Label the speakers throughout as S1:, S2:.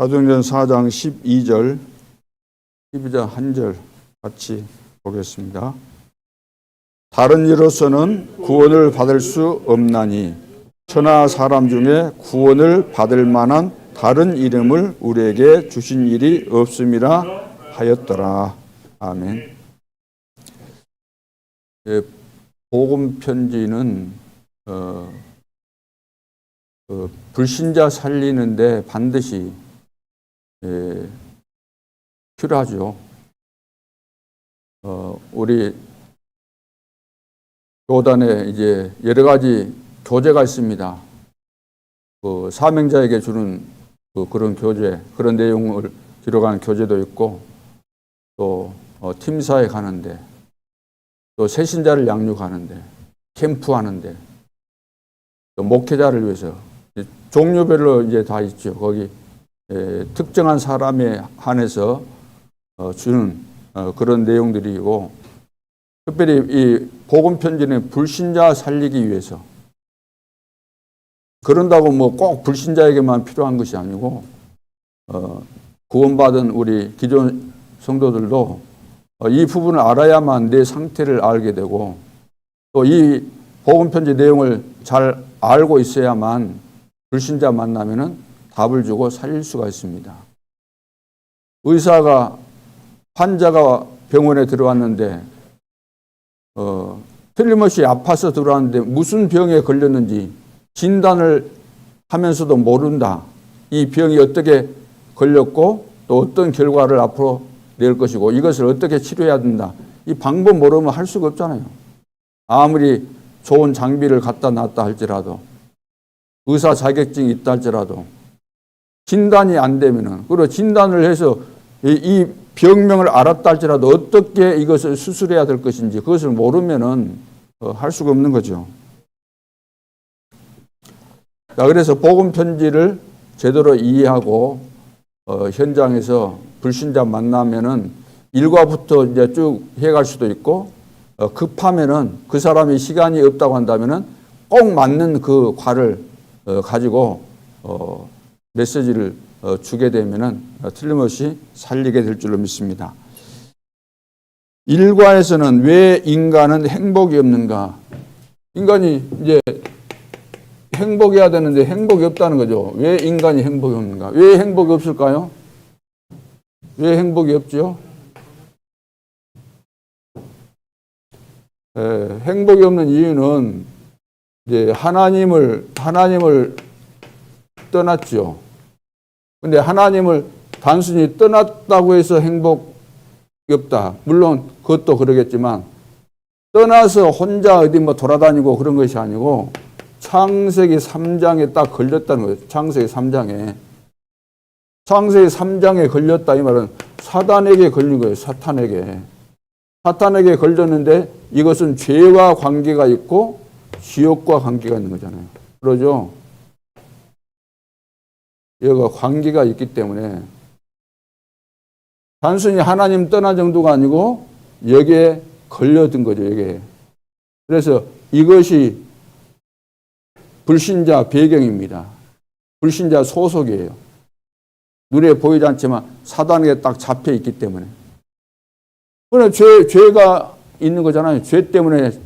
S1: 사도행전 4장 12절, 12절 한 절 같이 보겠습니다. 다른 이로서는 구원을 받을 수 없나니 천하 사람 중에 구원을 받을 만한 다른 이름을 우리에게 주신 일이 없음이라 하였더라. 아멘. 복음 편지는 불신자 살리는데 반드시 필요하죠. 우리 교단에 이제 여러 가지 교재가 있습니다. 사명자에게 주는 그런 교재, 그런 내용을 기록하는 교재도 있고, 또 팀사에 가는데, 또 새신자를 양육하는데, 캠프하는데, 또 목회자를 위해서 종류별로 이제 다 있죠. 거기 특정한 사람에 한해서 주는 그런 내용들이고, 특별히 이 복음 편지는 불신자 살리기 위해서, 그런다고 뭐 꼭 불신자에게만 필요한 것이 아니고 구원받은 우리 기존 성도들도 이 부분을 알아야만 내 상태를 알게 되고, 또 이 복음 편지 내용을 잘 알고 있어야만 불신자 만나면은 답을 주고 살릴 수가 있습니다. 의사가 환자가 병원에 들어왔는데 틀림없이 아파서 들어왔는데 무슨 병에 걸렸는지 진단을 하면서도 모른다. 이 병이 어떻게 걸렸고 또 어떤 결과를 앞으로 낼 것이고 이것을 어떻게 치료해야 된다. 이 방법 모르면 할 수가 없잖아요. 아무리 좋은 장비를 갖다 놨다 할지라도, 의사 자격증이 있다 할지라도 진단이 안 되면은, 그리고 진단을 해서 이 병명을 알았다 할지라도 어떻게 이것을 수술해야 될 것인지 그것을 모르면은 할 수가 없는 거죠. 자, 그래서 복음 편지를 제대로 이해하고 현장에서 불신자 만나면은 일과부터 이제 쭉 해갈 수도 있고, 급하면은 그 사람이 시간이 없다고 한다면은 꼭 맞는 그 과를 가지고 메시지를 주게 되면은 틀림없이 살리게 될 줄로 믿습니다. 일과에서는 왜 인간은 행복이 없는가? 인간이 이제 행복해야 되는데 행복이 없다는 거죠. 왜 인간이 행복이 없는가? 왜 행복이 없을까요? 왜 행복이 없죠? 행복이 없는 이유는 이제 하나님을 떠났죠. 근데 하나님을 단순히 떠났다고 해서 행복이 없다. 물론 그것도 그러겠지만 떠나서 혼자 어디 뭐 돌아다니고 그런 것이 아니고 창세기 3장에 딱 걸렸다는 거예요. 창세기 3장에. 창세기 3장에 걸렸다 이 말은 사단에게 걸린 거예요. 사탄에게 걸렸는데 이것은 죄와 관계가 있고 지옥과 관계가 있는 거잖아요. 그러죠? 여기가 관계가 있기 때문에 단순히 하나님 떠난 정도가 아니고 여기에 걸려든 거죠. 여기에. 그래서 이것이 불신자 배경입니다. 불신자 소속이에요. 눈에 보이지 않지만 사단에게 딱 잡혀 있기 때문에. 그러나 죄가 있는 거잖아요. 죄 때문에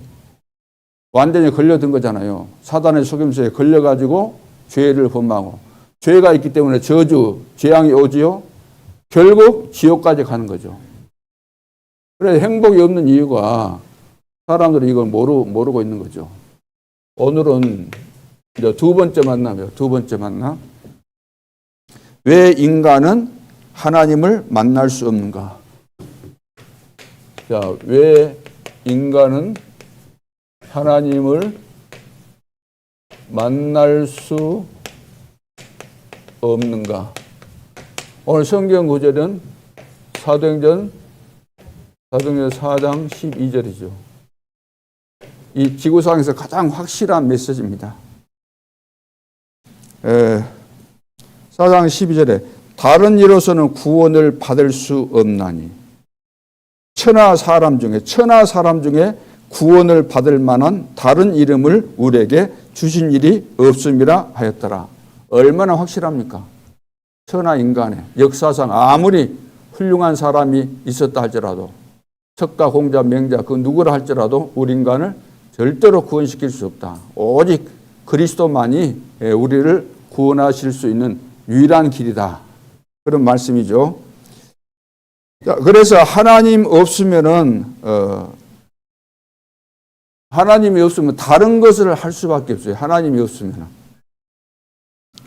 S1: 완전히 걸려든 거잖아요. 사단의 속임수에 걸려가지고 죄를 범하고, 죄가 있기 때문에 저주, 재앙이 오지요. 결국 지옥까지 가는 거죠. 그래서 행복이 없는 이유가 사람들이 이걸 모르고 있는 거죠. 오늘은 이제 두 번째 만남. 왜 인간은 하나님을 만날 수 없는가? 자, 왜 인간은 하나님을 만날 수 없는가? 오늘 성경 구절은 사도행전 4장 12절이죠. 이 지구상에서 가장 확실한 메시지입니다. 4장 12절에 다른 이로서는 구원을 받을 수 없나니 천하 사람 중에 구원을 받을 만한 다른 이름을 우리에게 주신 일이 없음이라 하였더라. 얼마나 확실합니까? 천하 인간의 역사상 아무리 훌륭한 사람이 있었다 할지라도 척가, 공자, 맹자 그 누구라 할지라도 우리 인간을 절대로 구원시킬 수 없다. 오직 그리스도만이 우리를 구원하실 수 있는 유일한 길이다. 그런 말씀이죠. 자, 그래서 하나님이 없으면 다른 것을 할 수밖에 없어요. 하나님이 없으면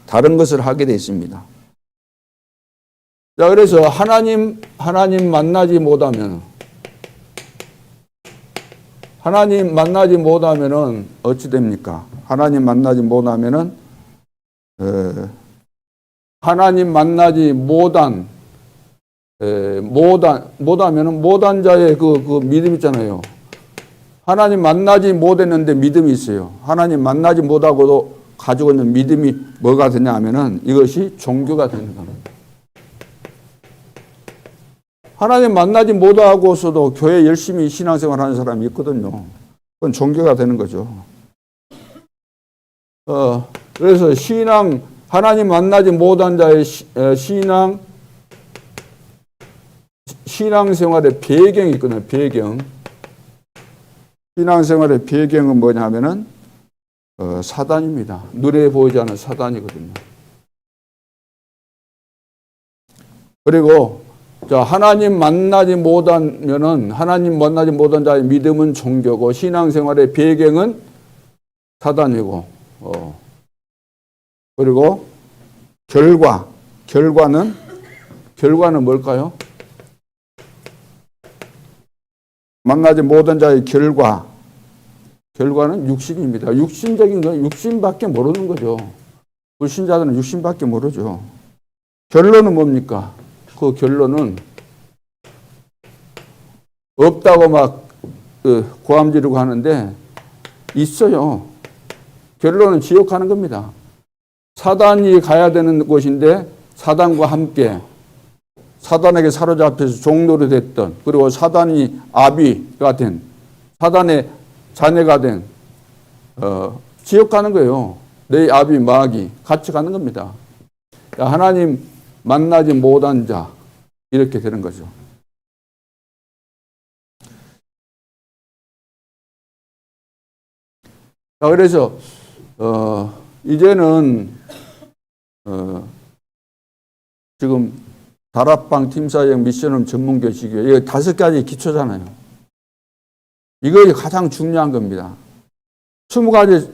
S1: 다른 것을 하게 돼 있습니다. 자, 그래서 하나님 만나지 못하면 어찌 됩니까? 하나님 만나지 못하면은 하나님 만나지 못하면은 못한 자의 그 믿음 있잖아요. 하나님 만나지 못했는데 믿음이 있어요. 하나님 만나지 못하고도 가지고 있는 믿음이 뭐가 되냐 하면은 이것이 종교가 되는 겁니다. 하나님 만나지 못하고서도 교회 열심히 신앙생활 하는 사람이 있거든요. 그건 종교가 되는 거죠. 그래서 하나님 만나지 못한 자의 신앙생활의 배경이 있거든요. 배경. 신앙생활의 배경은 뭐냐 하면은 사단입니다. 눈에 보이지 않는 사단이거든요. 그리고 자, 하나님 만나지 못한 자의 믿음은 종교고 신앙생활의 배경은 사단이고 그리고 결과는 뭘까요? 만나지 못한 자의 결과는 육신입니다. 육신적인 건 육신밖에 모르는 거죠. 불신자들은 육신밖에 모르죠. 결론은 뭡니까? 그 결론은 없다고 막 고함 지르고 하는데 있어요. 결론은 지옥 가는 겁니다. 사단이 가야 되는 곳인데 사단과 함께 사단에게 사로잡혀서 종노릇 됐던 그리고 사단이 아비가 된 사단의 자녀가 된 지옥 가는 거예요. 내 아비 마귀 같이 가는 겁니다. 하나님 만나지 못한 자 이렇게 되는 거죠. 자, 그래서 이제는 지금 다락방 팀사역 미션홈 전문교식이에요. 이거 5가지 기초잖아요. 이것이 가장 중요한 겁니다. 20가지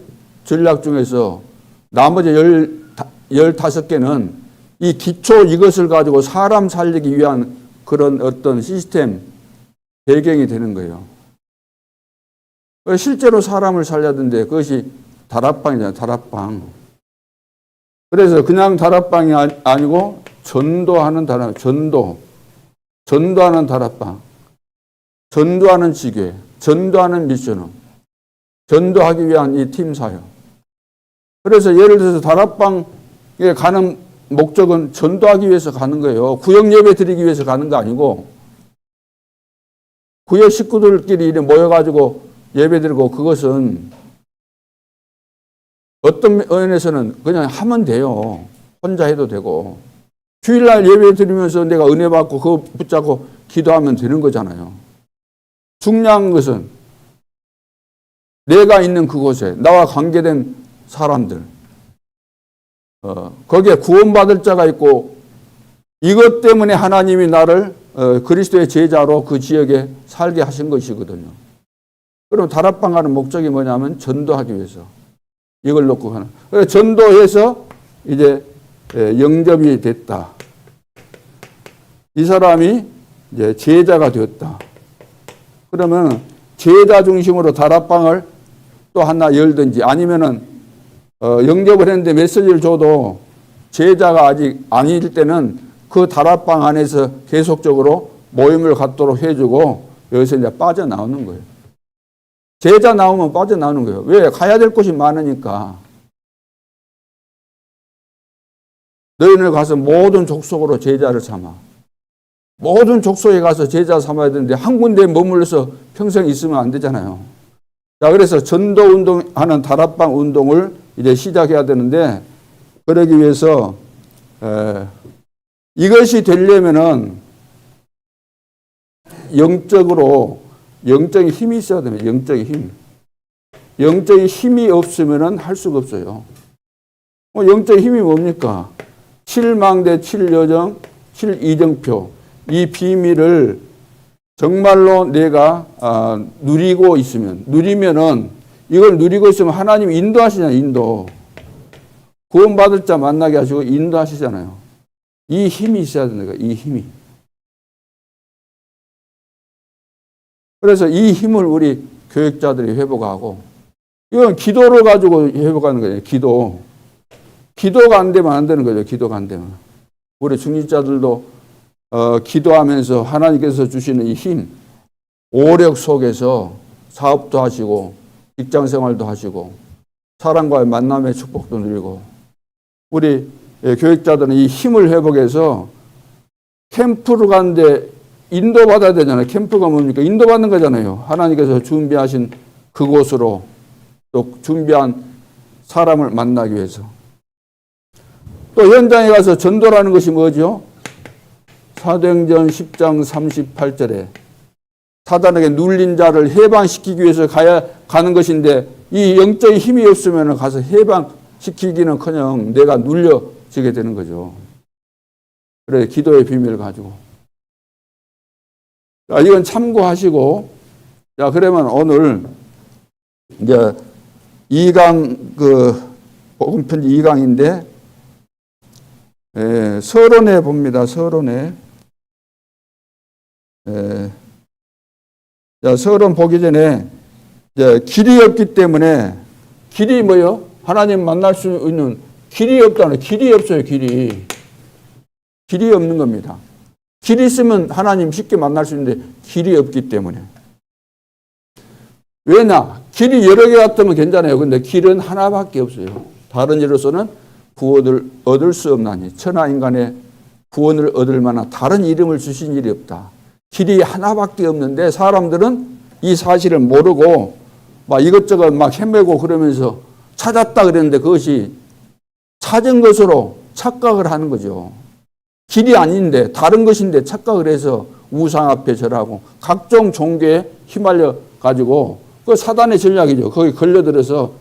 S1: 전략 중에서 나머지 15개는 이 기초 이것을 가지고 사람 살리기 위한 그런 어떤 시스템 배경이 되는 거예요. 실제로 사람을 살려던데 그것이 다락방이잖아요. 다락방. 그래서 그냥 다락방이 아니고 전도하는 다락방, 전도하는 다락방, 전도하는 지교회, 전도하는 미션홈, 전도하기 위한 이 팀 사역. 그래서 예를 들어서 다락방에 가는 목적은 전도하기 위해서 가는 거예요. 구역 예배 드리기 위해서 가는 거 아니고 구역 식구들끼리 모여가지고 예배 드리고 그것은 어떤 면에서는 그냥 하면 돼요. 혼자 해도 되고. 주일날 예배 드리면서 내가 은혜 받고 그거 붙잡고 기도하면 되는 거잖아요. 중요한 것은 내가 있는 그곳에 나와 관계된 사람들 거기에 구원받을 자가 있고 이것 때문에 하나님이 나를 그리스도의 제자로 그 지역에 살게 하신 것이거든요. 그럼 다락방 가는 목적이 뭐냐면 전도하기 위해서 이걸 놓고 가는. 그래서 전도해서 이제 영접이 됐다. 이 사람이 이제 제자가 되었다. 그러면 제자 중심으로 다락방을 또 하나 열든지 아니면은 영접을 했는데 메시지를 줘도 제자가 아직 아닐 때는 그 다락방 안에서 계속적으로 모임을 갖도록 해주고 여기서 이제 빠져나오는 거예요. 제자 나오면 빠져나오는 거예요. 왜? 가야 될 곳이 많으니까. 너희는 가서 모든 족속으로 제자를 삼아. 모든 족속에 가서 제자 삼아야 되는데 한 군데에 머물러서 평생 있으면 안 되잖아요. 자, 그래서 전도 운동하는 다락방 운동을 이제 시작해야 되는데 그러기 위해서 이것이 되려면은 영적인 힘이 있어야 됩니다. 영적인 힘. 영적인 힘이 없으면은 할 수가 없어요. 영적인 힘이 뭡니까? 7망대, 7여정, 7이정표. 이 비밀을 정말로 내가 누리고 있으면, 누리면은 이걸 누리고 있으면 하나님 인도하시잖아요. 인도. 구원받을 자 만나게 하시고 인도하시잖아요. 이 힘이 있어야 되는 거예요. 이 힘이. 그래서 이 힘을 우리 교육자들이 회복하고, 이건 기도를 가지고 회복하는 거예요. 기도. 기도가 안 되면 안 되는 거죠. 기도가 안 되면. 우리 중직자들도 기도하면서 하나님께서 주시는 이 힘, 오력 속에서 사업도 하시고 직장 생활도 하시고 사람과의 만남의 축복도 누리고, 우리 교육자들은 이 힘을 회복해서 캠프를 가는데 인도받아야 되잖아요. 캠프가 뭡니까? 인도받는 거잖아요. 하나님께서 준비하신 그곳으로, 또 준비한 사람을 만나기 위해서. 또 현장에 가서 전도라는 것이 뭐죠? 사도행전 10장 38절에 사단에게 눌린 자를 해방시키기 위해서 가는 것인데, 이 영적인 힘이 없으면 가서 해방시키기는커녕 내가 눌려지게 되는 거죠. 그래, 기도의 비밀을 가지고. 자, 이건 참고하시고, 자, 그러면 오늘 이제 2강, 복음편지 2강인데, 서론에 봅니다. 서론에. 자, 서론 보기 전에, 이제 길이 없기 때문에, 길이 뭐요? 하나님 만날 수 있는 길이 없다는, 길이 없어요, 길이. 길이 없는 겁니다. 길이 있으면 하나님 쉽게 만날 수 있는데, 길이 없기 때문에. 왜냐? 길이 여러 개 같으면 괜찮아요. 근데 길은 하나밖에 없어요. 다른 이로서는 구원을 얻을 수 없나니, 천하인간의 구원을 얻을 만한 다른 이름을 주신 일이 없다. 길이 하나밖에 없는데 사람들은 이 사실을 모르고 막 이것저것 막 헤매고 그러면서 찾았다 그랬는데 그것이 찾은 것으로 착각을 하는 거죠. 길이 아닌데 다른 것인데 착각을 해서 우상 앞에 절하고 각종 종교에 휘말려 가지고, 그 사단의 전략이죠. 거기 걸려들어서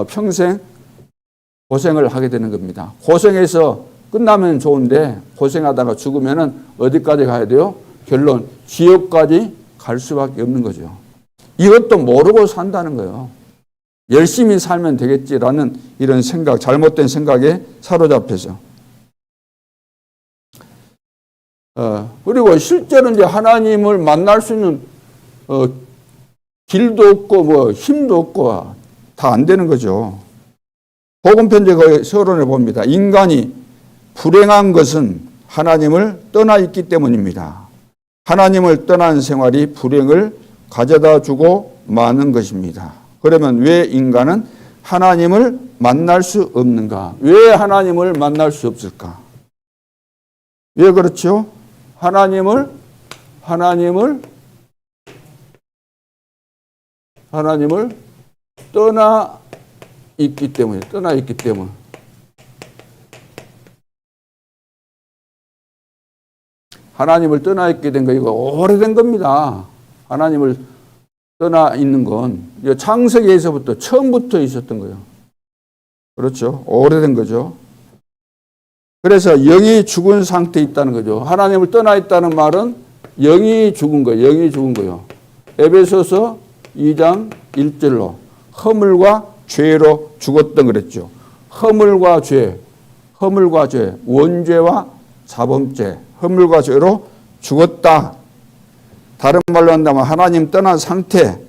S1: 평생 고생을 하게 되는 겁니다. 고생해서 끝나면 좋은데 고생하다가 죽으면은 어디까지 가야 돼요? 결론 지옥까지 갈 수밖에 없는 거죠. 이것도 모르고 산다는 거예요. 열심히 살면 되겠지라는 이런 생각, 잘못된 생각에 사로잡혀서. 그리고 실제로 이제 하나님을 만날 수 있는 길도 없고 뭐 힘도 없고 다 안 되는 거죠. 복음편지 거의 서론을 봅니다. 인간이 불행한 것은 하나님을 떠나 있기 때문입니다. 하나님을 떠난 생활이 불행을 가져다 주고 마는 것입니다. 그러면 왜 인간은 하나님을 만날 수 없는가? 왜 하나님을 만날 수 없을까? 왜 그렇죠? 하나님을 떠나 있기 때문에. 하나님을 떠나 있게 된 거, 이거 오래된 겁니다. 하나님을 떠나 있는 건 창세기에서부터 처음부터 있었던 거예요. 그렇죠? 오래된 거죠. 그래서 영이 죽은 상태에 있다는 거죠. 하나님을 떠나 있다는 말은 영이 죽은 거예요. 영이 죽은 거예요. 에베소서 2장 1절로 허물과 죄로 죽었던 그랬죠. 허물과 죄, 원죄와 자범죄, 허물과 죄로 죽었다. 다른 말로 한다면 하나님을 떠난 상태,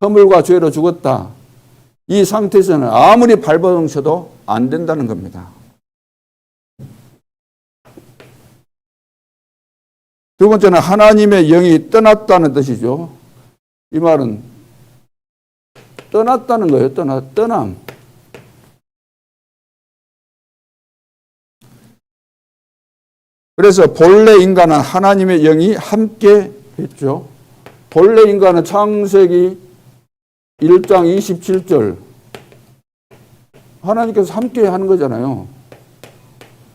S1: 허물과 죄로 죽었다. 이 상태에서는 아무리 발버둥쳐도 안 된다는 겁니다. 두 번째는 하나님의 영이 떠났다는 뜻이죠. 이 말은 떠났다는 거예요. 떠남. 그래서 본래 인간은 하나님의 영이 함께 했죠. 본래 인간은 창세기 1장 27절 하나님께서 함께 하는 거잖아요.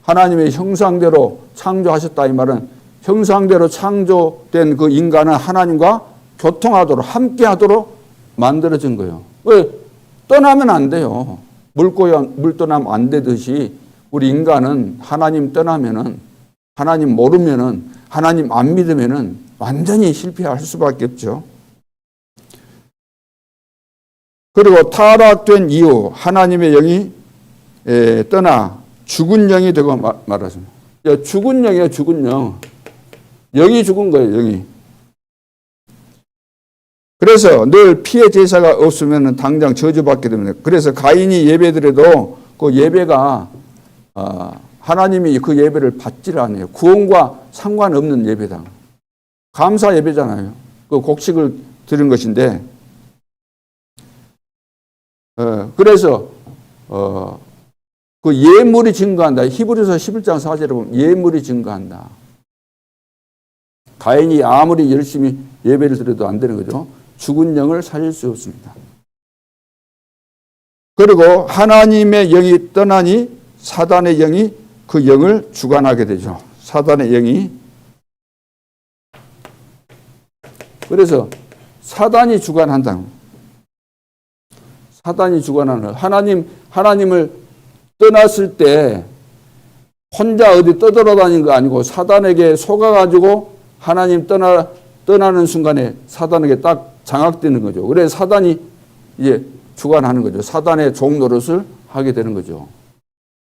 S1: 하나님의 형상대로 창조하셨다 이 말은 형상대로 창조된 그 인간은 하나님과 교통하도록 함께하도록 만들어진 거예요. 왜? 떠나면 안 돼요. 물 떠나면 안 되듯이 우리 인간은 하나님 떠나면은 하나님 모르면은 하나님 안 믿으면은 완전히 실패할 수밖에 없죠. 그리고 타락된 이후 하나님의 영이 떠나 죽은 영이 되고 말하십니다. 죽은 영이에요, 죽은 영. 영이 죽은 거예요, 영이. 그래서 늘 피의 제사가 없으면 당장 저주받게 됩니다. 그래서 가인이 예배드려도 그 예배가 하나님이 그 예배를 받지를 않아요. 구원과 상관없는 예배다. 감사 예배잖아요. 그 곡식을 드린 것인데 그래서 그 예물이 증거한다. 히브리서 11장 4절에 보면 예물이 증거한다. 가인이 아무리 열심히 예배를 드려도 안 되는 거죠. 죽은 영을 살릴 수 없습니다. 그리고 하나님의 영이 떠나니 사단의 영이 그 영을 주관하게 되죠. 사단의 영이. 그래서 사단이 주관한다. 사단이 주관하는 하나님을 떠났을 때 혼자 어디 떠돌아다니는 거 아니고 사단에게 속아가지고 하나님 떠나는 순간에 사단에게 딱 장악되는 거죠. 그래서 사단이 이제 주관하는 거죠. 사단의 종 노릇을 하게 되는 거죠.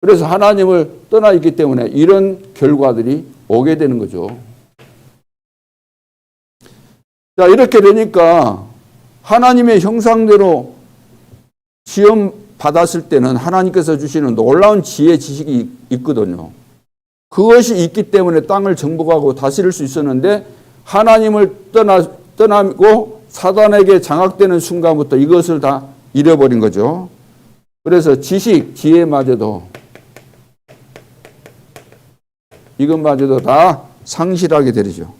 S1: 그래서 하나님을 떠나 있기 때문에 이런 결과들이 오게 되는 거죠. 자, 이렇게 되니까 하나님의 형상대로 시험 받았을 때는 하나님께서 주시는 놀라운 지혜 지식이 있거든요. 그것이 있기 때문에 땅을 정복하고 다스릴 수 있었는데 하나님을 떠나고 사단에게 장악되는 순간부터 이것을 다 잃어버린 거죠. 그래서 지식, 지혜마저도 이것마저도 다 상실하게 되죠.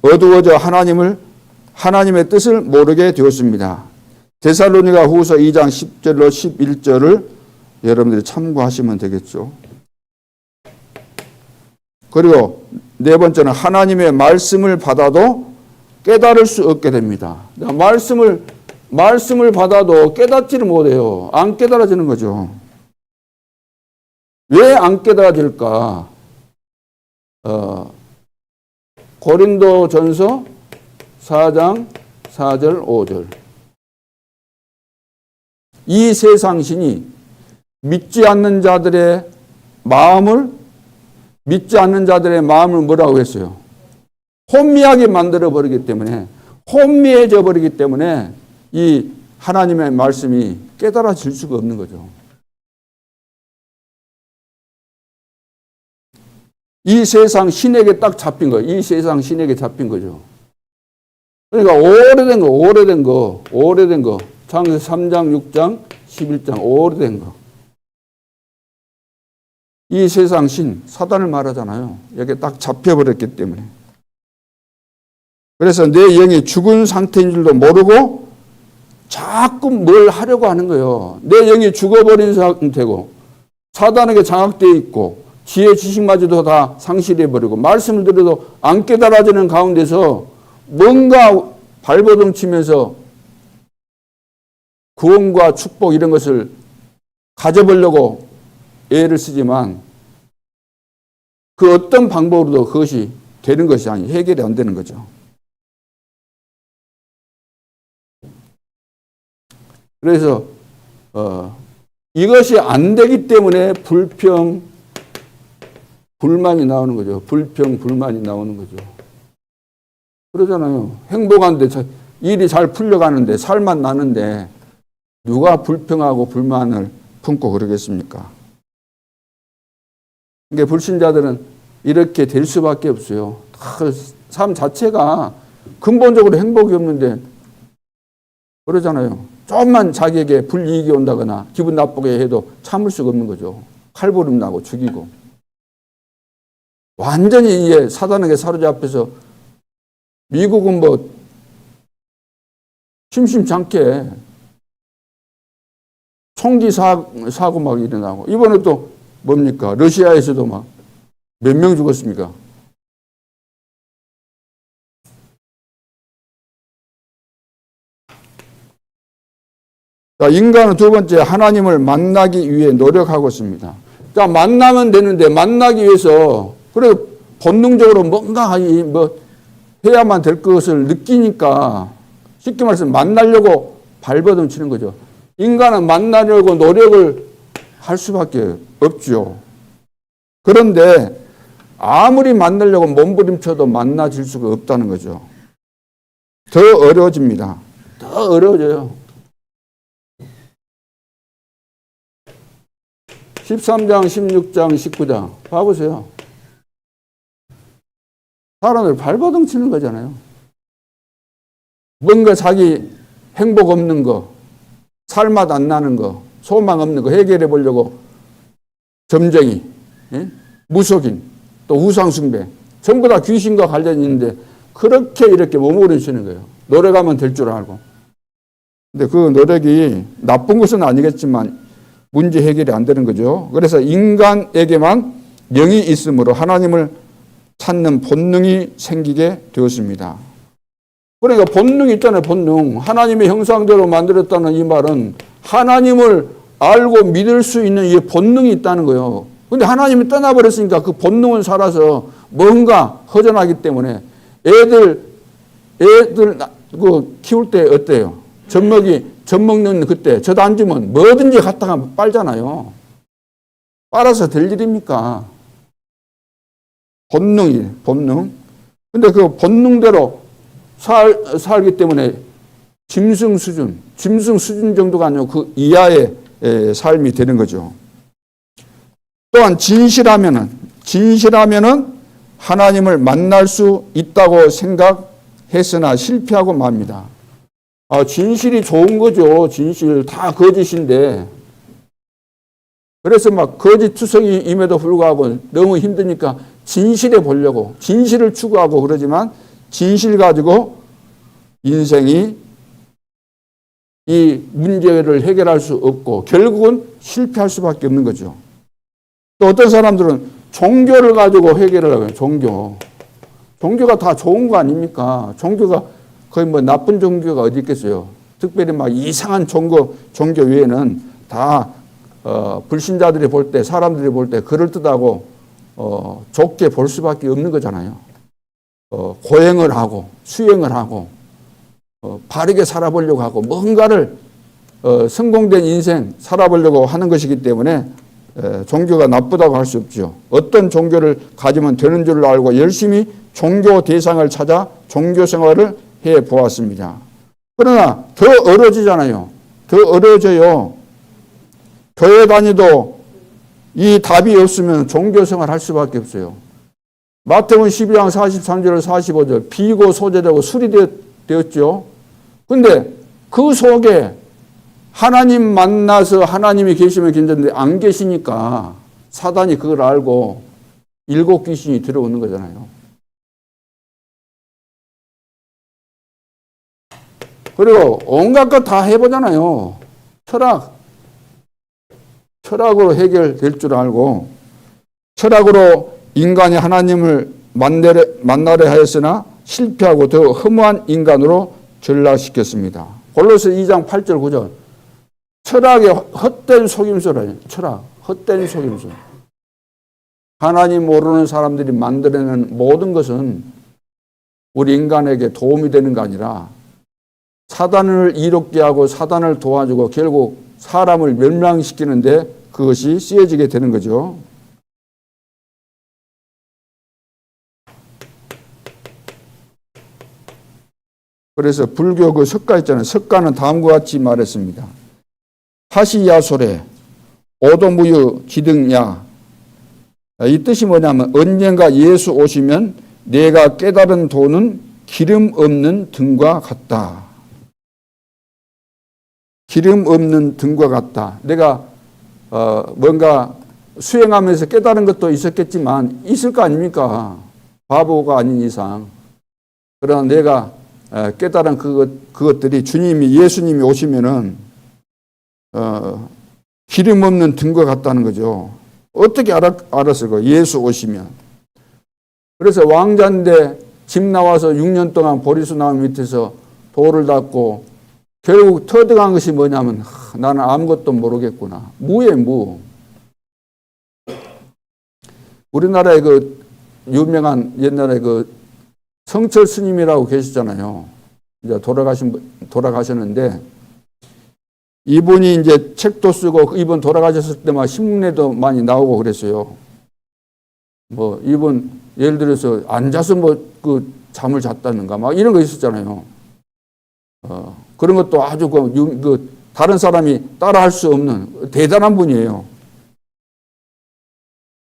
S1: 어두워져 하나님의 뜻을 모르게 되었습니다. 데살로니가 후서 2장 10절로 11절을 여러분들이 참고하시면 되겠죠. 그리고 네 번째는 하나님의 말씀을 받아도 깨달을 수 없게 됩니다. 말씀을 받아도 깨닫지를 못해요. 안 깨달아지는 거죠. 왜 안 깨달아질까? 고린도전서 4장 4절 5절. 이 세상 신이 믿지 않는 자들의 마음을 뭐라고 했어요? 혼미하게 만들어 버리기 때문에, 혼미해져 버리기 때문에 이 하나님의 말씀이 깨달아질 수가 없는 거죠. 이 세상 신에게 딱 잡힌 거예요. 이 세상 신에게 잡힌 거죠. 그러니까 오래된 거. 창세기 3장, 6장, 11장 오래된 거. 이 세상 신, 사단을 말하잖아요. 여기에 딱 잡혀버렸기 때문에. 그래서 내 영이 죽은 상태인 줄도 모르고 자꾸 뭘 하려고 하는 거예요. 내 영이 죽어버린 상태고 사단에게 장악되어 있고 지혜 지식마저도 다 상실해버리고 말씀을 들어도 안 깨달아지는 가운데서 뭔가 발버둥 치면서 구원과 축복 이런 것을 가져보려고 애를 쓰지만 그 어떤 방법으로도 그것이 되는 것이 아니 해결이 안 되는 거죠. 그래서 이것이 안 되기 때문에 불만이 나오는 거죠. 불만이 나오는 거죠. 그러잖아요. 행복한데 일이 잘 풀려가는데 살만 나는데 누가 불평하고 불만을 품고 그러겠습니까? 그러니까 불신자들은 이렇게 될 수밖에 없어요. 삶 자체가 근본적으로 행복이 없는데 그러잖아요. 조금만 자기에게 불이익이 온다거나 기분 나쁘게 해도 참을 수가 없는 거죠. 칼부림 나고 죽이고. 완전히 이제 사단에게 사로잡혀서 미국은 뭐 심심치 않게 총기 사고 막 일어나고 이번에 또 뭡니까? 러시아에서도 막 몇 명 죽었습니까? 자, 인간은 두 번째, 하나님을 만나기 위해 노력하고 있습니다. 자, 만나면 되는데, 만나기 위해서, 그래, 본능적으로 뭔가 뭐 해야만 될 것을 느끼니까, 쉽게 말해서 만나려고 발버둥 치는 거죠. 인간은 만나려고 노력을 할 수밖에 없죠. 그런데, 아무리 만나려고 몸부림쳐도 만나질 수가 없다는 거죠. 더 어려워집니다. 더 어려워져요. 13장, 16장, 19장 봐보세요. 사람을 발버둥 치는 거잖아요. 뭔가 자기 행복 없는 거, 살맛 안 나는 거, 소망 없는 거 해결해 보려고 점쟁이, 무속인, 또 우상숭배 전부 다 귀신과 관련이 있는데 그렇게 이렇게 몸부림치는 거예요. 노력하면 될 줄 알고. 근데 그 노력이 나쁜 것은 아니겠지만 문제 해결이 안 되는 거죠. 그래서 인간에게만 영이 있으므로 하나님을 찾는 본능이 생기게 되었습니다. 그러니까 본능이 있잖아요. 본능. 하나님의 형상대로 만들었다는 이 말은 하나님을 알고 믿을 수 있는 이 본능이 있다는 거예요. 근데 하나님이 떠나버렸으니까 그 본능은 살아서 뭔가 허전하기 때문에 애들 그 키울 때 어때요? 젖 먹는 그때 젖 안 주면 뭐든지 갖다가 빨잖아요. 빨아서 될 일입니까? 본능. 근데 그 본능대로 살기 때문에 짐승 수준 정도가 아니고 그 이하의 삶이 되는 거죠. 또한 진실하면은 하나님을 만날 수 있다고 생각했으나 실패하고 맙니다. 진실이 좋은 거죠. 진실 다 거짓인데. 그래서 막 거짓투성이임에도 불구하고 너무 힘드니까 진실해 보려고 진실을 추구하고 그러지만 진실 가지고 인생이 이 문제를 해결할 수 없고 결국은 실패할 수밖에 없는 거죠. 또 어떤 사람들은 종교를 가지고 해결을 하고요. 종교가 다 좋은 거 아닙니까? 종교가 거의 뭐 나쁜 종교가 어디 있겠어요. 특별히 막 이상한 종교 외에는 다 불신자들이 볼 때, 사람들이 볼 때 그럴듯하고 좋게 볼 수밖에 없는 거잖아요. 고행을 하고 수행을 하고 바르게 살아보려고 하고 뭔가를 성공된 인생 살아보려고 하는 것이기 때문에 종교가 나쁘다고 할 수 없죠. 어떤 종교를 가지면 되는 줄 알고 열심히 종교 대상을 찾아 종교 생활을 해 보았습니다. 그러나 더 어려워지잖아요. 더 어려워져요. 교회 다니도 이 답이 없으면 종교 생활 할 수밖에 없어요. 마태복음 12장 43절 45절 비고 소재되고 술이 되었죠. 근데 그 속에 하나님 만나서 하나님이 계시면 괜찮은데 안 계시니까 사단이 그걸 알고 일곱 귀신이 들어오는 거잖아요. 그리고 온갖 것 다 해보잖아요. 철학으로 해결될 줄 알고 철학으로 인간이 하나님을 만나려 하였으나 실패하고 더 허무한 인간으로 전락시켰습니다. 골로새 2장 8절 9절 철학의 헛된 속임수라요. 철학, 헛된 속임수. 하나님 모르는 사람들이 만들어내는 모든 것은 우리 인간에게 도움이 되는 게 아니라 사단을 이롭게 하고 사단을 도와주고 결국 사람을 멸망시키는데 그것이 쓰여지게 되는 거죠. 그래서 불교 그 석가 있잖아요. 석가는 다음과 같이 말했습니다. 하시야소래 오도무유 기등야. 이 뜻이 뭐냐면 언젠가 예수 오시면 내가 깨달은 도는 기름 없는 등과 같다. 기름 없는 등과 같다. 내가 뭔가 수행하면서 깨달은 것도 있었겠지만 있을 거 아닙니까? 바보가 아닌 이상. 그러나 내가 깨달은 그것들이 예수님이 오시면은 기름 없는 등과 같다는 거죠. 어떻게 알았을까? 예수 오시면. 그래서 왕자인데 집 나와서 6년 동안 보리수 나무 밑에서 돌을 닦고 결국 터득한 것이 뭐냐면 나는 아무것도 모르겠구나. 무에 무. 우리나라에 그 유명한 옛날에 그 성철 스님이라고 계시잖아요. 이제 돌아가셨는데 이분이 이제 책도 쓰고 이분 돌아가셨을 때 막 신문에도 많이 나오고 그랬어요. 뭐 이분 예를 들어서 앉아서 뭐 그 잠을 잤다는가 막 이런 거 있었잖아요. 그런 것도 아주 그 다른 사람이 따라할 수 없는 대단한 분이에요.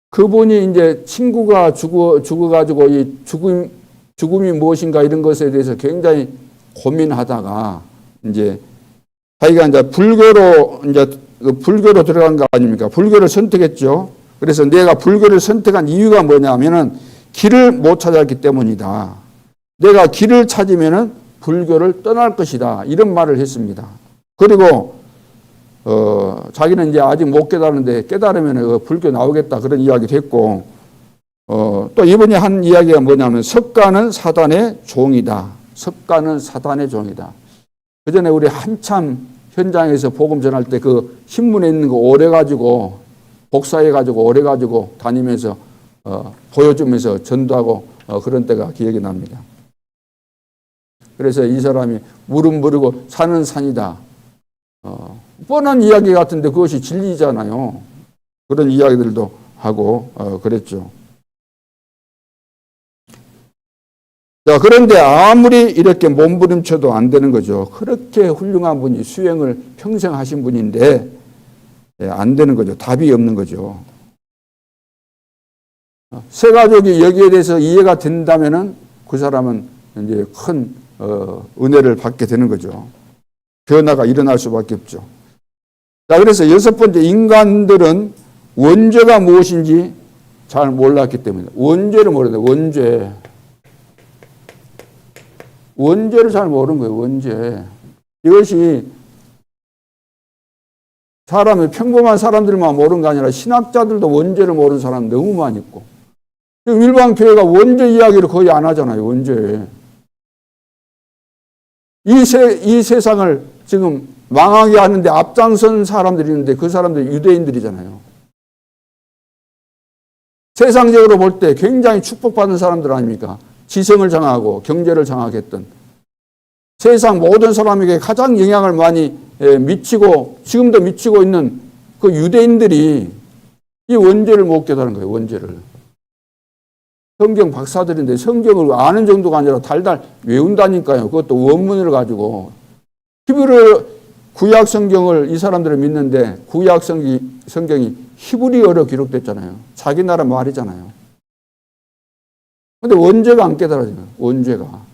S1: 그분이 이제 친구가 죽어가지고 이 죽음이 무엇인가 이런 것에 대해서 굉장히 고민하다가 이제 자기가 이제 불교로 들어간 거 아닙니까? 불교를 선택했죠. 그래서 내가 불교를 선택한 이유가 뭐냐면은 길을 못 찾았기 때문이다. 내가 길을 찾으면은 불교를 떠날 것이다. 이런 말을 했습니다. 그리고 자기는 이제 아직 못 깨달았는데 깨달으면 불교 나오겠다. 그런 이야기도 했고 또 이번에 한 이야기가 뭐냐면 석가는 사단의 종이다. 석가는 사단의 종이다. 그 전에 우리 한참 현장에서 복음 전할 때 그 신문에 있는 거 오래가지고 복사해가지고 오래가지고 다니면서 보여주면서 전도하고 그런 때가 기억이 납니다. 그래서 이 사람이 물은 물이고 산은 산이다. 뻔한 이야기 같은데 그것이 진리잖아요. 그런 이야기들도 하고 그랬죠. 자, 그런데 아무리 이렇게 몸부림쳐도 안 되는 거죠. 그렇게 훌륭한 분이 수행을 평생 하신 분인데 안 되는 거죠. 답이 없는 거죠. 세 가족이 여기에 대해서 이해가 된다면은 그 사람은 이제 큰 은혜를 받게 되는 거죠. 변화가 일어날 수밖에 없죠. 자, 그래서 6번째, 인간들은 원죄가 무엇인지 잘 몰랐기 때문에 원죄를 모르는데 원죄를 잘 모르는 거예요. 원죄. 이것이 사람이 평범한 사람들만 모르는 게 아니라 신학자들도 원죄를 모르는 사람 너무 많이 있고 일반 교회가 원죄 이야기를 거의 안 하잖아요. 원죄. 이 세상을 지금 망하게 하는데 앞장선 사람들이 있는데 그 사람들이 유대인들이잖아요. 세상적으로 볼 때 굉장히 축복받은 사람들 아닙니까? 지성을 장악하고 경제를 장악했던 세상 모든 사람에게 가장 영향을 많이 미치고 지금도 미치고 있는 그 유대인들이 이 원죄를 못 깨달은 거예요. 원죄를. 성경 박사들인데 성경을 아는 정도가 아니라 달달 외운다니까요. 그것도 원문을 가지고. 히브리 구약 성경을 이 사람들은 믿는데 구약 성경이 히브리어로 기록됐잖아요. 자기 나라 말이잖아요. 근데 원죄가 안 깨달아져요. 원죄가.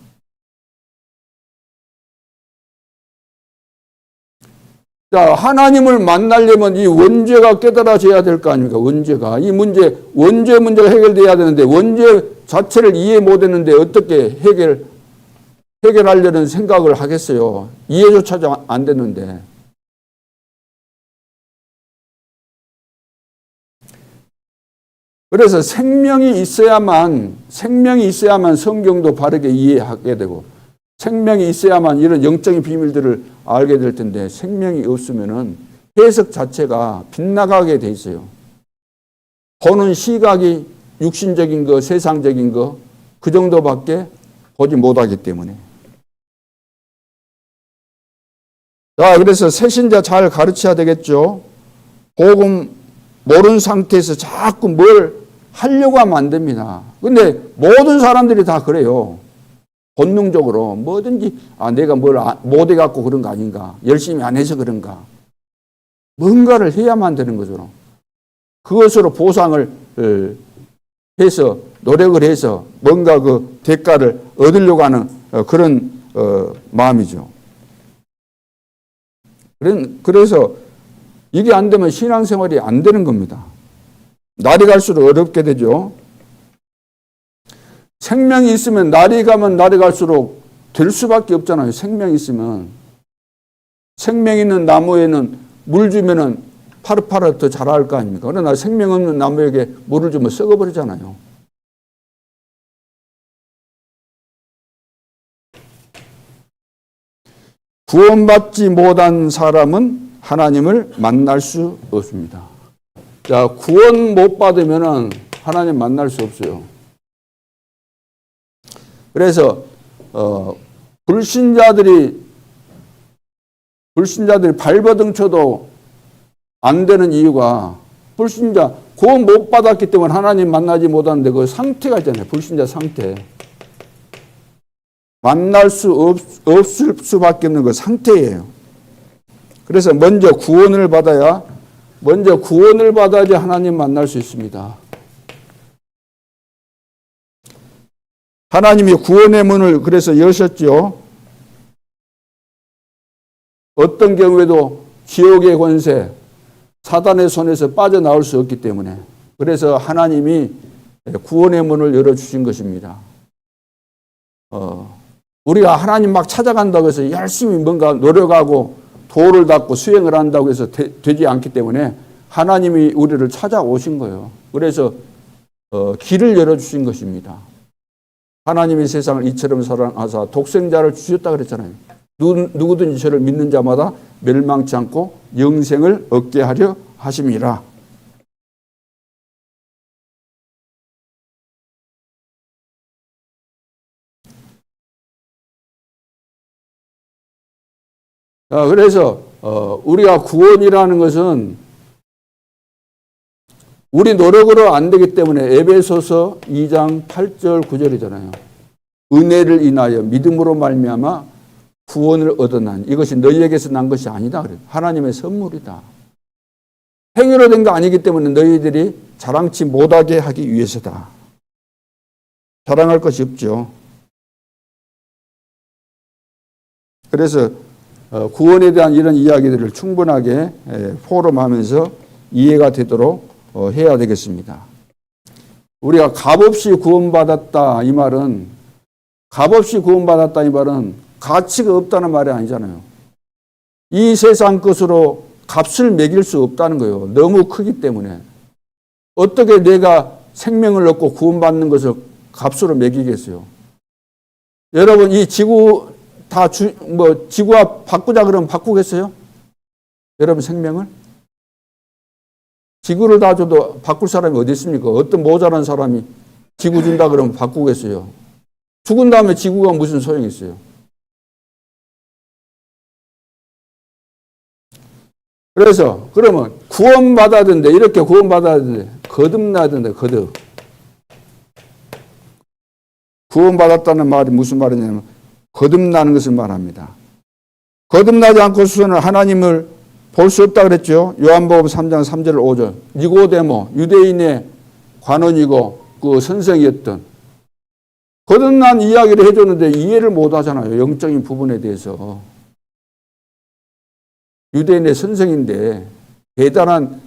S1: 자, 하나님을 만나려면 이 원죄가 깨달아져야 될 거 아닙니까? 원죄가. 이 원죄 문제가 해결돼야 되는데 원죄 자체를 이해 못했는데 어떻게 해결하려는 생각을 하겠어요. 이해조차 안 됐는데. 그래서 생명이 있어야만 성경도 바르게 이해하게 되고 생명이 있어야만 이런 영적인 비밀들을 알게 될 텐데 생명이 없으면은 해석 자체가 빗나가게 돼 있어요. 보는 시각이 육신적인 거, 세상적인 거 그 정도밖에 보지 못하기 때문에. 자, 그래서 새신자 잘 가르쳐야 되겠죠. 복음 모르는 상태에서 자꾸 뭘 하려고 하면 안 됩니다. 근데 모든 사람들이 다 그래요. 본능적으로 뭐든지 내가 뭘 못해갖고 그런 거 아닌가, 열심히 안 해서 그런가, 뭔가를 해야만 되는 거죠. 그것으로 보상을 해서 노력을 해서 뭔가 그 대가를 얻으려고 하는 그런 마음이죠. 그래서 이게 안 되면 신앙생활이 안 되는 겁니다. 날이 갈수록 어렵게 되죠. 생명이 있으면 날이 가면 날이 갈수록 될 수밖에 없잖아요. 생명이 있으면. 생명 있는 나무에는 물 주면은 파릇파릇 더 자랄 거 아닙니까? 그러나 생명 없는 나무에게 물을 주면 썩어버리잖아요. 구원받지 못한 사람은 하나님을 만날 수 없습니다. 자, 구원 못 받으면 하나님 만날 수 없어요. 그래서 불신자들이 발버둥 쳐도 안 되는 이유가 불신자 구원 못 받았기 때문에 하나님 만나지 못하는데 그 상태가 있잖아요. 불신자 상태. 만날 수 없을 수밖에 없는 그 상태예요. 그래서 먼저 구원을 받아야지 하나님 만날 수 있습니다. 하나님이 구원의 문을 그래서 여셨죠. 어떤 경우에도 지옥의 권세, 사단의 손에서 빠져나올 수 없기 때문에 그래서 하나님이 구원의 문을 열어주신 것입니다. 우리가 하나님 막 찾아간다고 해서 열심히 뭔가 노력하고 도를 닦고 수행을 한다고 해서 되지 않기 때문에 하나님이 우리를 찾아오신 거예요. 그래서 길을 열어주신 것입니다. 하나님이 세상을 이처럼 사랑하사 독생자를 주셨다 그랬잖아요. 누구든지 저를 믿는 자마다 멸망치 않고 영생을 얻게 하려 하심이라. 그래서 우리가 구원이라는 것은 우리 노력으로 안 되기 때문에 에베소서 2장 8절 9절이잖아요. 은혜를 인하여 믿음으로 말미암아 구원을 얻어난 이것이 너희에게서 난 것이 아니다. 그래. 하나님의 선물이다. 행위로 된 거 아니기 때문에 너희들이 자랑치 못하게 하기 위해서다. 자랑할 것이 없죠. 그래서 구원에 대한 이런 이야기들을 충분하게 포럼하면서 이해가 되도록 해야 되겠습니다. 우리가 값없이 구원받았다 이 말은 가치가 없다는 말이 아니잖아요. 이 세상 것으로 값을 매길 수 없다는 거예요. 너무 크기 때문에. 어떻게 내가 생명을 얻고 구원받는 것을 값으로 매기겠어요? 여러분 이 지구 지구와 바꾸자 그러면 바꾸겠어요? 여러분 생명을? 지구를 다 줘도 바꿀 사람이 어디 있습니까? 어떤 모자란 사람이 지구 준다 그러면 바꾸겠어요? 죽은 다음에 지구가 무슨 소용이 있어요? 그래서 그러면 구원받아야 되는데 이렇게 구원받아야 되는데 거듭나야 되는데 구원받았다는 말이 무슨 말이냐면 거듭나는 것을 말합니다. 거듭나지 않고서는 하나님을 볼 수 없다 그랬죠. 요한복음 3장 3절 5절. 니고데모 유대인의 관원이고 그 선생이었던 거듭난 이야기를 해줬는데 이해를 못 하잖아요. 영적인 부분에 대해서. 유대인의 선생인데 대단한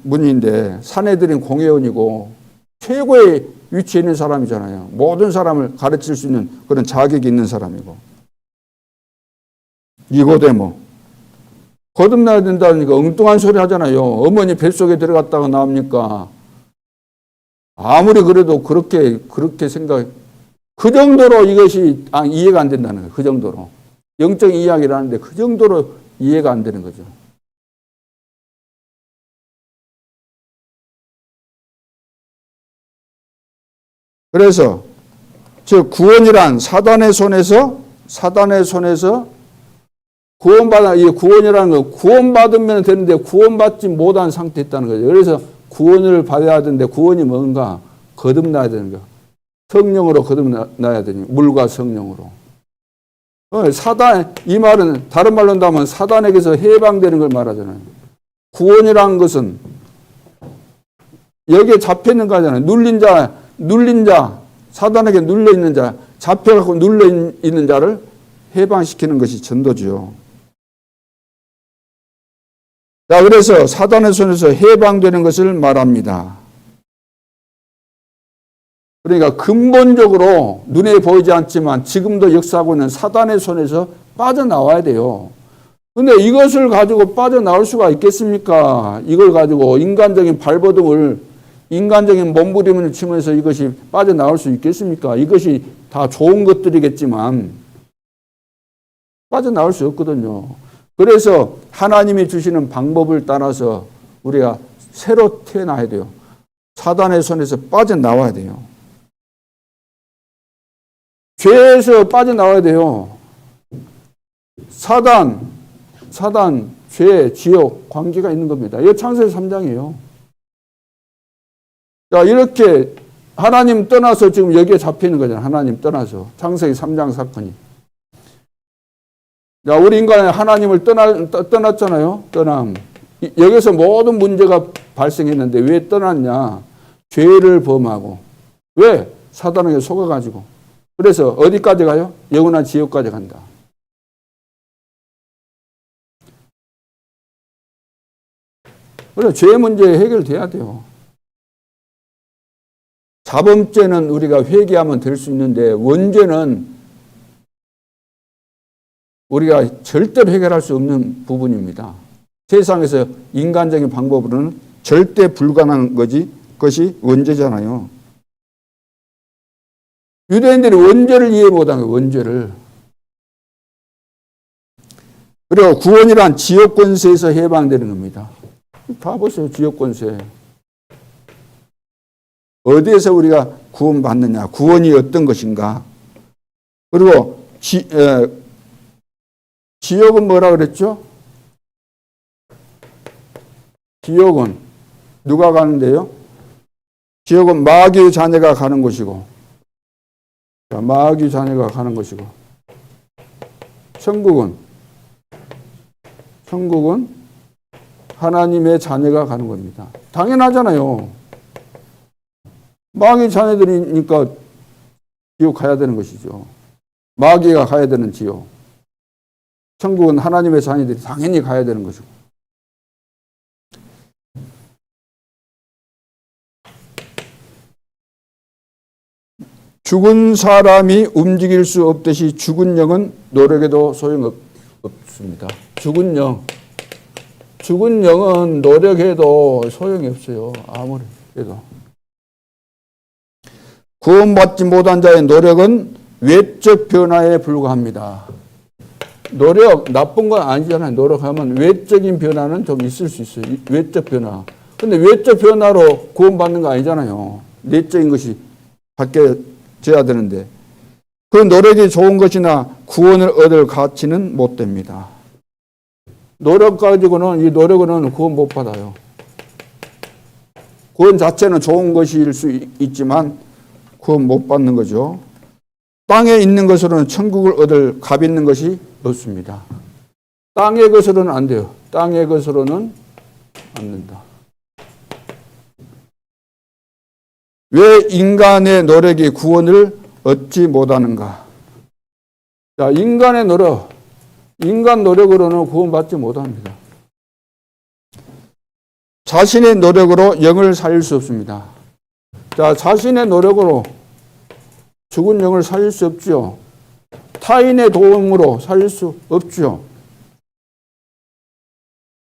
S1: 분인데 사내들인 공회원이고 최고의 위치에 있는 사람이잖아요. 모든 사람을 가르칠 수 있는 그런 자격이 있는 사람이고. 니고데모. 거듭나야 된다니까 엉뚱한 소리 하잖아요. 어머니 뱃속에 들어갔다가 나옵니까? 아무리 그래도 그렇게 그 정도로 이것이 이해가 안 된다는 거예요. 그 정도로. 영적인 이야기를 하는데 그 정도로 이해가 안 되는 거죠. 그래서 즉 구원이란 사단의 손에서 구원이라는 거 구원받으면 되는데 구원받지 못한 상태에 있다는 거죠. 그래서 구원을 받아야 되는데 구원이 뭔가? 거듭나야 되는 거. 성령으로 거듭나야 되니 물과 성령으로. 이 말은 다른 말로 한다면 사단에게서 해방되는 걸 말하잖아요. 구원이라는 것은 여기에 잡혀있는 거잖아요. 눌린 자, 사단에게 눌려있는 자, 잡혀갖고 눌려있는 자를 해방시키는 것이 전도죠. 자, 그래서 사단의 손에서 해방되는 것을 말합니다. 그러니까 근본적으로 눈에 보이지 않지만 지금도 역사하고 있는 사단의 손에서 빠져나와야 돼요. 근데 이것을 가지고 빠져나올 수가 있겠습니까? 이걸 가지고 인간적인 발버둥을, 인간적인 몸부림을 치면서 이것이 빠져나올 수 있겠습니까? 이것이 다 좋은 것들이겠지만 빠져나올 수 없거든요. 그래서 하나님이 주시는 방법을 따라서 우리가 새로 태어나야 돼요. 사단의 손에서 빠져나와야 돼요. 죄에서 빠져나와야 돼요. 사단, 죄, 지옥, 관계가 있는 겁니다. 이거 창세기 3장이에요. 자, 이렇게 하나님 떠나서 지금 여기에 잡히는 거잖아요. 하나님 떠나서. 창세기 3장 사건이. 자, 우리 인간은 하나님을 떠났잖아요. 떠남. 여기서 모든 문제가 발생했는데 왜 떠났냐? 죄를 범하고. 왜? 사단에게 속아가지고. 그래서 어디까지 가요? 영원한 지옥까지 간다. 그래서 죄 문제 해결돼야 돼요. 자범죄는 우리가 회개하면 될 수 있는데 원죄는 우리가 절대로 해결할 수 없는 부분입니다. 세상에서 인간적인 방법으로는 절대 불가능한 것이 원죄잖아요. 유대인들이 원죄를 이해 못한 거예요. 원죄를. 그리고 구원이란 지옥 권세에서 해방되는 겁니다. 다 보세요. 지옥 권세. 어디에서 우리가 구원받느냐. 구원이 어떤 것인가. 그리고 지옥은 뭐라 그랬죠? 지옥은 누가 가는데요? 지옥은 마귀의 자녀가 가는 곳이고, 마귀 자녀가 가는 것이고, 천국은 하나님의 자녀가 가는 겁니다. 당연하잖아요. 마귀 자녀들이니까 지옥 가야 되는 것이죠. 마귀가 가야 되는 지옥. 천국은 하나님의 자녀들이 당연히 가야 되는 것이고. 죽은 사람이 움직일 수 없듯이 죽은 영은 노력해도 소용없습니다. 죽은 영은 노력해도 소용이 없어요. 아무리 해도. 구원받지 못한 자의 노력은 외적 변화에 불과합니다. 노력, 나쁜 건 아니잖아요. 노력하면 외적인 변화는 좀 있을 수 있어요. 외적 변화. 근데 외적 변화로 구원받는 거 아니잖아요. 내적인 것이 바뀌어져야 되는데, 그 노력이 좋은 것이나 구원을 얻을 가치는 못 됩니다. 노력 가지고는, 이 노력으로는 구원 못 받아요. 구원 자체는 좋은 것일 수 있지만 구원 못 받는 거죠. 땅에 있는 것으로는 천국을 얻을 값 있는 것이 없습니다. 땅의 것으로는 안 돼요. 땅의 것으로는 안 된다. 왜 인간의 노력이 구원을 얻지 못하는가? 자, 인간 노력으로는 구원받지 못합니다. 자신의 노력으로 영을 살릴 수 없습니다. 자, 자신의 노력으로 죽은 영을 살릴 수 없죠. 타인의 도움으로 살릴 수 없죠.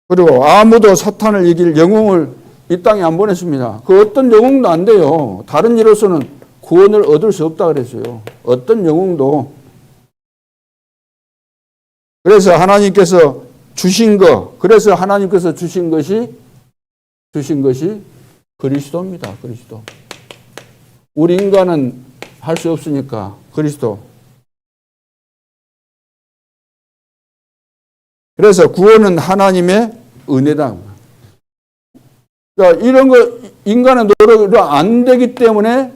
S1: 그리고 아무도 사탄을 이길 영웅을 이 땅에 안 보냈습니다. 그 어떤 영웅도 안 돼요. 다른 이로서는 구원을 얻을 수 없다 그랬어요. 어떤 영웅도. 그래서 하나님께서 주신 것이 그리스도입니다. 그리스도. 우리 인간은 할 수 없으니까 그리스도. 그래서 구원은 하나님의 은혜다. 자, 이런 거 인간의 노력으로 안 되기 때문에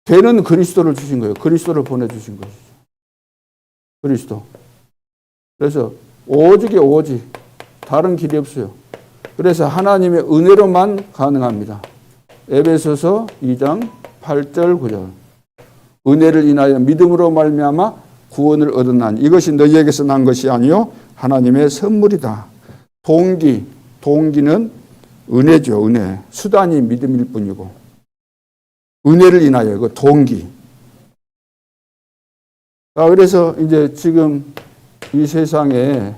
S1: 되는 그리스도를 주신 거예요. 그리스도를 보내주신 것이죠. 그리스도. 그래서 오직 다른 길이 없어요. 그래서 하나님의 은혜로만 가능합니다. 에베소서 2장 8절 9절. 은혜를 인하여 믿음으로 말미암아 구원을 얻었나니 이것이 너희에게서 난 것이 아니요 하나님의 선물이다. 동기는 은혜죠. 은혜. 수단이 믿음일 뿐이고 은혜를 인하여 그 동기. 그래서 이제 지금 이 세상에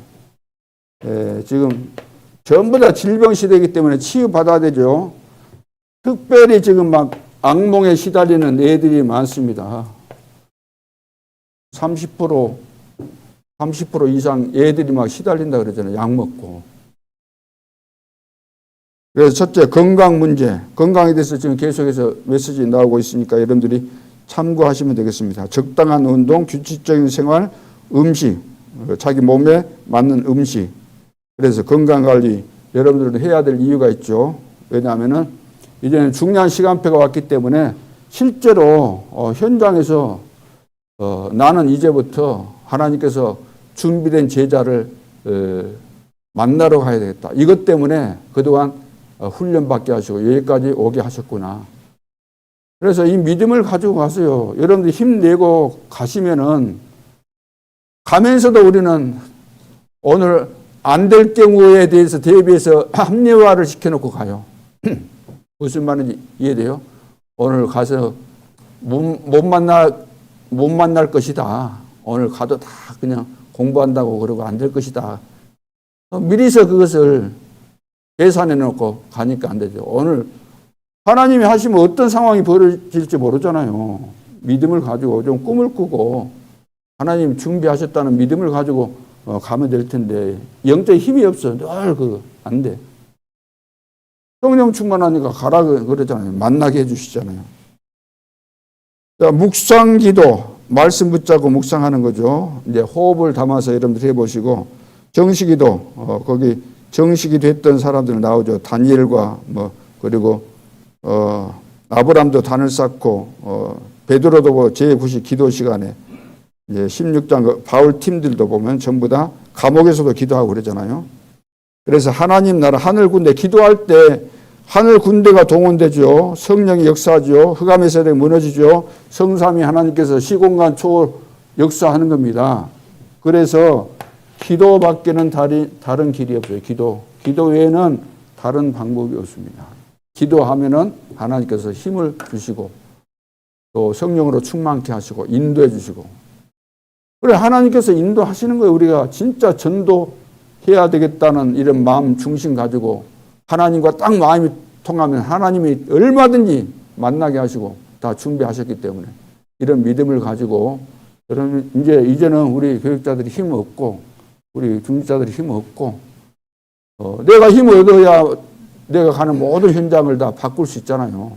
S1: 지금 전부 다 질병 시대이기 때문에 치유받아야 되죠. 특별히 지금 막 악몽에 시달리는 애들이 많습니다. 30% 이상 애들이 막 시달린다 그러잖아요. 약 먹고. 그래서 첫째, 건강 문제. 건강에 대해서 지금 계속해서 메시지 나오고 있으니까 여러분들이 참고하시면 되겠습니다. 적당한 운동, 규칙적인 생활, 음식, 자기 몸에 맞는 음식. 그래서 건강관리 여러분들도 해야 될 이유가 있죠. 왜냐하면은 이제는 중요한 시간표가 왔기 때문에 실제로 현장에서 나는 이제부터 하나님께서 준비된 제자를 만나러 가야 되겠다. 이것 때문에 그동안 훈련받게 하시고 여기까지 오게 하셨구나. 그래서 이 믿음을 가지고 가세요. 여러분들 힘내고 가시면은 가면서도 우리는 오늘 안 될 경우에 대해서 대비해서 합리화를 시켜놓고 가요. 무슨 말인지 이해돼요? 오늘 가서 못 만날 것이다. 오늘 가도 다 그냥 공부한다고 그러고 안 될 것이다. 미리서 그것을 계산해 놓고 가니까 안 되죠. 오늘 하나님이 하시면 어떤 상황이 벌어질지 모르잖아요. 믿음을 가지고 좀 꿈을 꾸고 하나님 준비하셨다는 믿음을 가지고 가면 될 텐데 영적인 힘이 없어. 늘 안 돼. 성령 충만하니까 가라 그러잖아요. 만나게 해주시잖아요. 자, 묵상 기도, 말씀 붙잡고 묵상하는 거죠. 이제 호흡을 담아서 여러분들 해보시고 정시 기도, 거기 정시 기도 했던 사람들 나오죠. 다니엘과 그리고 아브람도 단을 쌓고 베드로도 제9시 기도 시간에 이제 16장 바울 팀들도 보면 전부 다 감옥에서도 기도하고 그러잖아요. 그래서 하나님 나라 하늘 군대 기도할 때 하늘 군대가 동원되죠. 성령이 역사하죠. 흑암의 세력이 무너지죠. 성삼위 하나님께서 시공간 초월 역사하는 겁니다. 그래서 기도밖에는 다른 길이 없어요. 기도 외에는 다른 방법이 없습니다. 기도하면은 하나님께서 힘을 주시고 또 성령으로 충만케 하시고 인도해 주시고 그래 하나님께서 인도하시는 거예요. 우리가 진짜 전도해야 되겠다는 이런 마음 중심 가지고 하나님과 딱 마음이 통하면 하나님이 얼마든지 만나게 하시고 다 준비하셨기 때문에 이런 믿음을 가지고 여러분 이제는 우리 교육자들이 힘 없고 우리 중직자들이 힘 없고 내가 힘을 얻어야 내가 가는 모든 현장을 다 바꿀 수 있잖아요.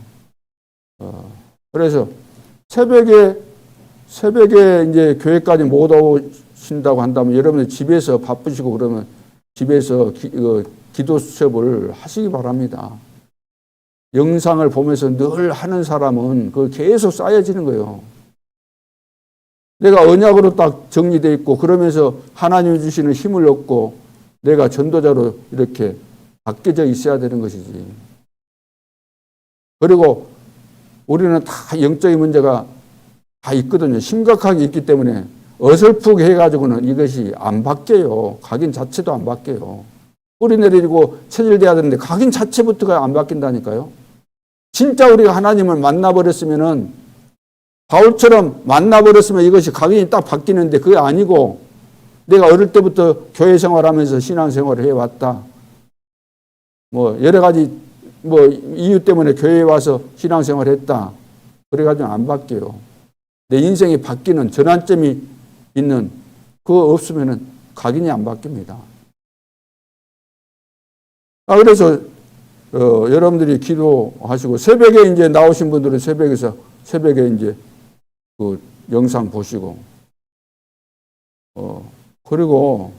S1: 그래서 새벽에 이제 교회까지 못 오신다고 한다면 여러분들 집에서 바쁘시고 그러면 집에서 기도 수첩을 하시기 바랍니다. 영상을 보면서 늘 하는 사람은 그 계속 쌓여지는 거예요. 내가 언약으로 딱 정리되어 있고 그러면서 하나님 주시는 힘을 얻고 내가 전도자로 이렇게 바뀌어져 있어야 되는 것이지. 그리고 우리는 다 영적인 문제가 다 있거든요. 심각하게 있기 때문에 어설프게 해가지고는 이것이 안 바뀌어요. 각인 자체도 안 바뀌어요. 뿌리 내리고 체질돼야 되는데 각인 자체부터가 안 바뀐다니까요. 진짜 우리가 하나님을 만나버렸으면은 바울처럼 만나버렸으면 이것이 각인이 딱 바뀌는데 그게 아니고 내가 어릴 때부터 교회 생활하면서 신앙생활을 해왔다. 여러 가지 이유 때문에 교회에 와서 신앙생활을 했다. 그래가지고 안 바뀌어요. 내 인생이 바뀌는 전환점이 있는 그거 없으면은 각인이 안 바뀝니다. 그래서 여러분들이 기도하시고 새벽에 이제 나오신 분들은 새벽에 이제 그 영상 보시고 그리고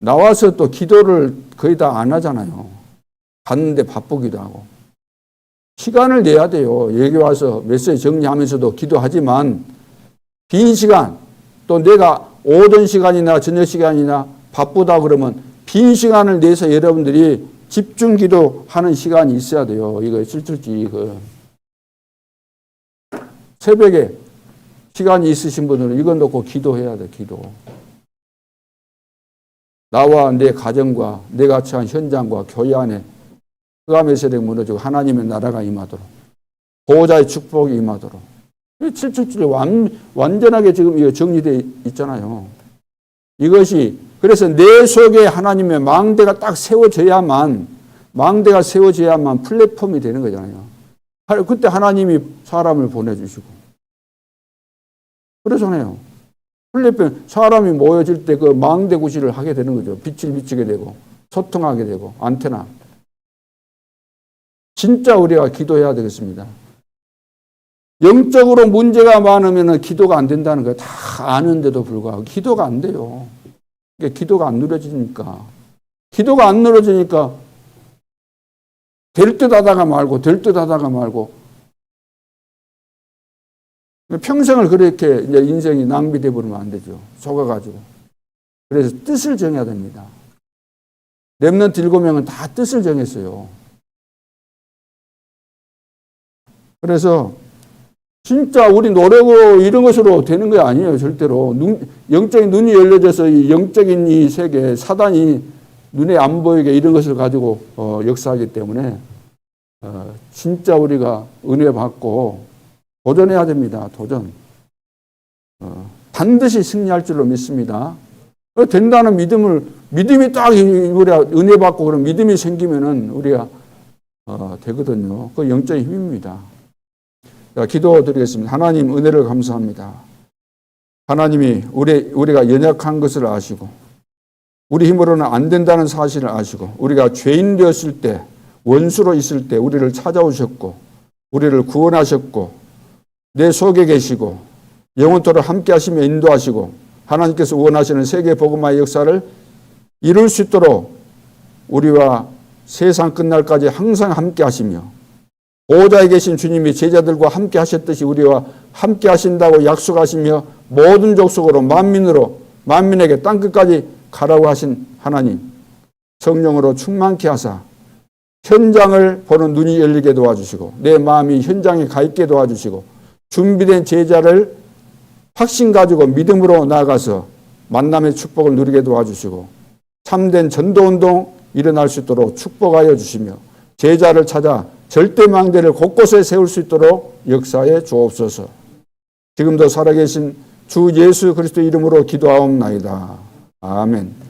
S1: 나와서 또 기도를 거의 다 안 하잖아요. 갔는데 바쁘기도 하고 시간을 내야 돼요. 여기 와서 메시지 정리하면서도 기도하지만 빈 시간 또 내가 오전 시간이나 저녁 시간이나 바쁘다 그러면 빈 시간을 내서 여러분들이 집중 기도하는 시간이 있어야 돼요. 이거 실질지 새벽에 시간이 있으신 분들은 이건 놓고 기도해야 돼. 기도. 나와 내 가정과 내가 처한 현장과 교회 안에 흑암의 세력이 무너지고 하나님의 나라가 임하도록 보호자의 축복이 임하도록 777이 완전하게 지금 이거 정리되어 있잖아요. 이것이 그래서 내 속에 하나님의 망대가 딱 세워져야만 플랫폼이 되는 거잖아요. 그때 하나님이 사람을 보내주시고 그러잖아요. 플랫폼 사람이 모여질 때 그 망대 구실을 하게 되는 거죠. 빛을 비추게 되고 소통하게 되고 안테나. 진짜 우리가 기도해야 되겠습니다. 영적으로 문제가 많으면 기도가 안 된다는 거예요. 다 아는데도 불구하고 기도가 안 돼요. 기도가 안 누려지니까. 기도가 안 누려지니까 될 듯 하다가 말고 될 듯 하다가 말고 평생을 그렇게 이제 인생이 낭비돼 버리면 안 되죠. 속아가지고. 그래서 뜻을 정해야 됩니다. 렘넌트 7명은 다 뜻을 정했어요. 그래서 진짜 우리 노력으로 이런 것으로 되는 게 아니에요. 절대로. 영적인 눈이 열려져서 이 영적인 이 세계, 사단이 눈에 안 보이게 이런 것을 가지고 역사하기 때문에 진짜 우리가 은혜 받고 도전해야 됩니다. 도전. 반드시 승리할 줄로 믿습니다. 된다는 믿음이 딱 우리가 은혜 받고 그런 믿음이 생기면은 우리가 되거든요. 그 영적인 힘입니다. 자, 기도드리겠습니다. 하나님 은혜를 감사합니다. 하나님이 우리가 연약한 것을 아시고 우리 힘으로는 안 된다는 사실을 아시고 우리가 죄인 되었을 때 원수로 있을 때 우리를 찾아오셨고 우리를 구원하셨고 내 속에 계시고 영원토록 함께 하시며 인도하시고 하나님께서 원하시는 세계 복음화의 역사를 이룰 수 있도록 우리와 세상 끝날까지 항상 함께 하시며 보호자에 계신 주님이 제자들과 함께 하셨듯이 우리와 함께 하신다고 약속하시며 모든 족속으로 만민에게 땅끝까지 가라고 하신 하나님 성령으로 충만케 하사 현장을 보는 눈이 열리게 도와주시고 내 마음이 현장에 가 있게 도와주시고 준비된 제자를 확신 가지고 믿음으로 나아가서 만남의 축복을 누리게 도와주시고 참된 전도운동 일어날 수 있도록 축복하여 주시며 제자를 찾아 절대망대를 곳곳에 세울 수 있도록 역사에 주옵소서. 지금도 살아계신 주 예수 그리스도 이름으로 기도하옵나이다. 아멘.